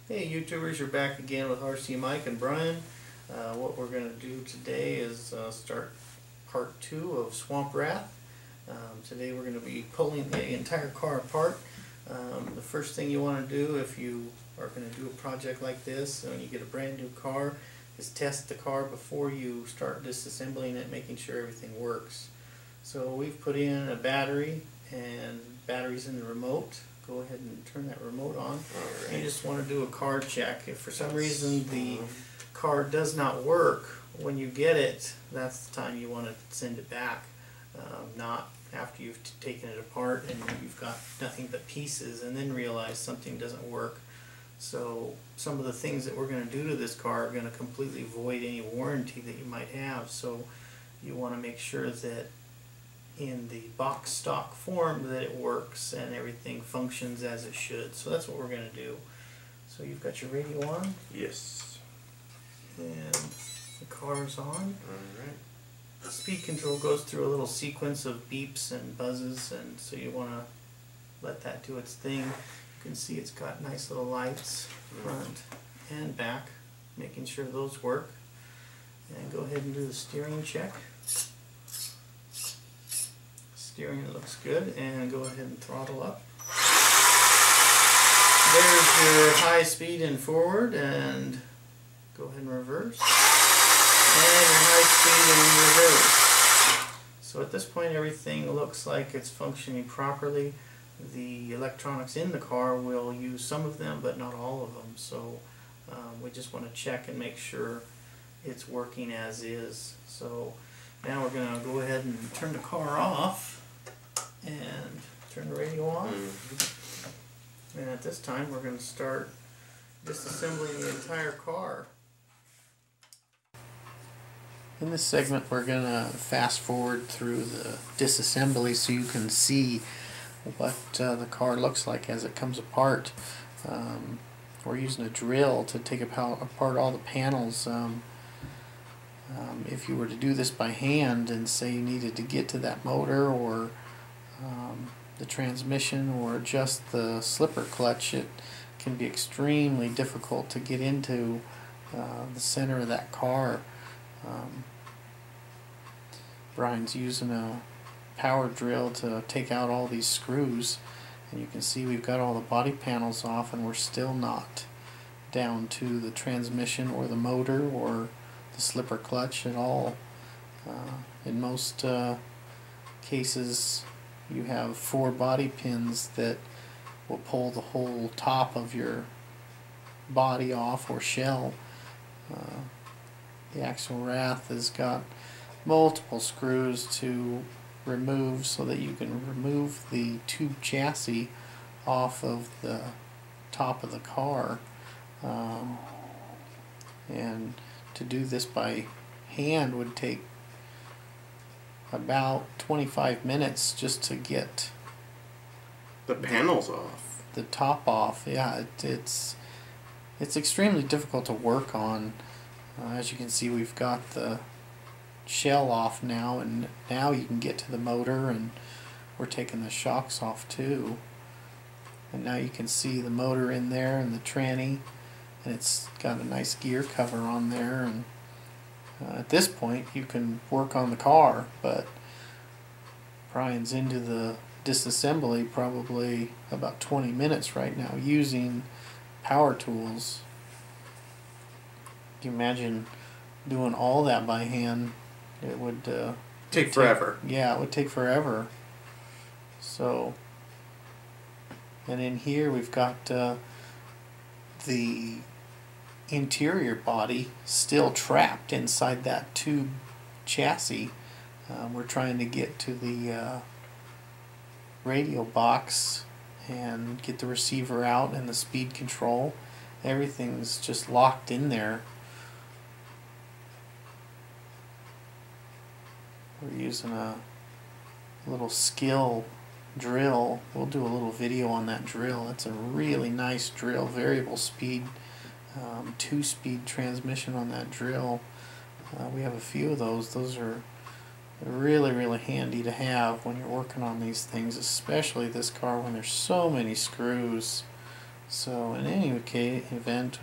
Hey YouTubers, you're back again with rcmike and Brian. What we're going to do today is start part 2 of Swamp Wrath. Today we're going to be pulling the entire car apart. The first thing you want to do if you are going to do a project like this when you get a brand new car is test the car before you start disassembling it, making sure everything works. So we've put in a battery, and battery's in the remote. Go ahead and turn that remote on. Right. You just want to do a car check. If for some reason the car does not work when you get it, that's the time you want to send it back. Not after you've taken it apart and you've got nothing but pieces and then realize something doesn't work. So some of the things that we're going to do to this car are going to completely void any warranty that you might have. So you want to make sure that in the box stock form that it works and everything functions as it should. So that's what we're going to do. So you've got your radio on? Yes. And the car's on. Alright. The speed control goes through a little sequence of beeps and buzzes, and so you want to let that do its thing. You can see it's got nice little lights front and back, making sure those work. And go ahead and do the steering check. Steering looks good, and go ahead and throttle up. There's your high speed and forward, and go ahead and reverse. And your high speed and reverse. So at this point everything looks like it's functioning properly. The electronics in the car will use some of them but not all of them. So we just want to check and make sure it's working as is. So now we're going to go ahead and turn the car off and turn the radio on. And at this time we're going to start disassembling the entire car. In this segment we're going to fast forward through the disassembly so you can see what the car looks like as it comes apart. We're using a drill to take apart all the panels. If you were to do this by hand and say you needed to get to that motor or the transmission or just the slipper clutch, it can be extremely difficult to get into the center of that car. Brian's using a power drill to take out all these screws, and you can see we've got all the body panels off, and we're still not down to the transmission or the motor or the slipper clutch at all. In most cases you have 4 body pins that will pull the whole top of your body off or shell. The actual Wraith has got multiple screws to remove so that you can remove the tube chassis off of the top of the car. And to do this by hand would take about 25 minutes just to get the panels off. The top off. Yeah, it's extremely difficult to work on. As you can see, we've got the shell off now, and now you can get to the motor, and we're taking the shocks off too. And now you can see the motor in there and the tranny, and it's got a nice gear cover on there. And at this point you can work on the car, but Brian's into the disassembly probably about 20 minutes right now using power tools. Can you imagine doing all that by hand? It would take forever. Yeah, it would take forever. So, and in here we've got the interior body still trapped inside that tube chassis. We're trying to get to the radio box and get the receiver out and the speed control. Everything's just locked in there. We're using a little skill drill. We'll do a little video on that drill. It's a really nice drill, variable speed, 2-speed transmission on that drill. We have a few of those. Those are really handy to have when you're working on these things, especially this car when there's so many screws. So in any event,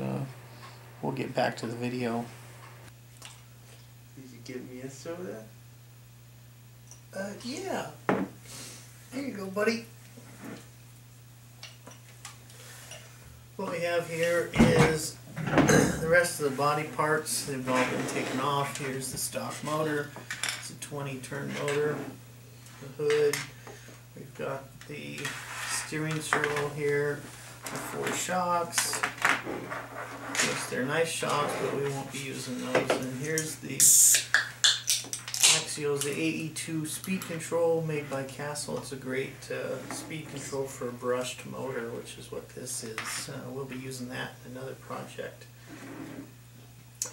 we'll get back to the video. Did you give me a soda? Yeah. Here you go, buddy. What we have here is the rest of the body parts. They've all been taken off. Here's the stock motor. It's a 20-turn motor. The hood. We've got the steering servo here. The 4 shocks. Yes, they're nice shocks, but we won't be using those. And here's the Axios, the AE2 speed control made by Castle. It's a great speed control for a brushed motor, which is what this is. We'll be using that in another project.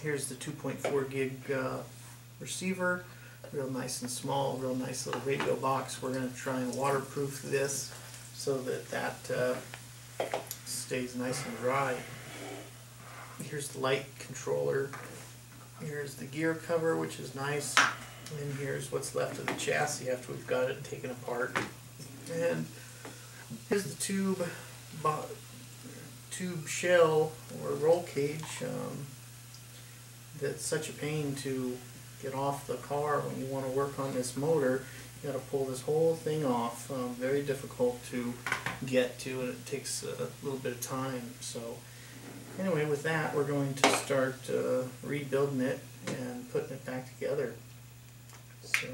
Here's the 2.4 gig receiver, real nice and small, real nice little radio box. We're going to try and waterproof this so that stays nice and dry. Here's the light controller. Here's the gear cover, which is nice. And here's what's left of the chassis after we've got it taken apart. And here's the tube shell or roll cage that's such a pain to get off the car when you want to work on this motor. You got to pull this whole thing off. Very difficult to get to, and it takes a little bit of time. So anyway, with that, we're going to start rebuilding it and putting it back together. So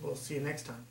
we'll see you next time.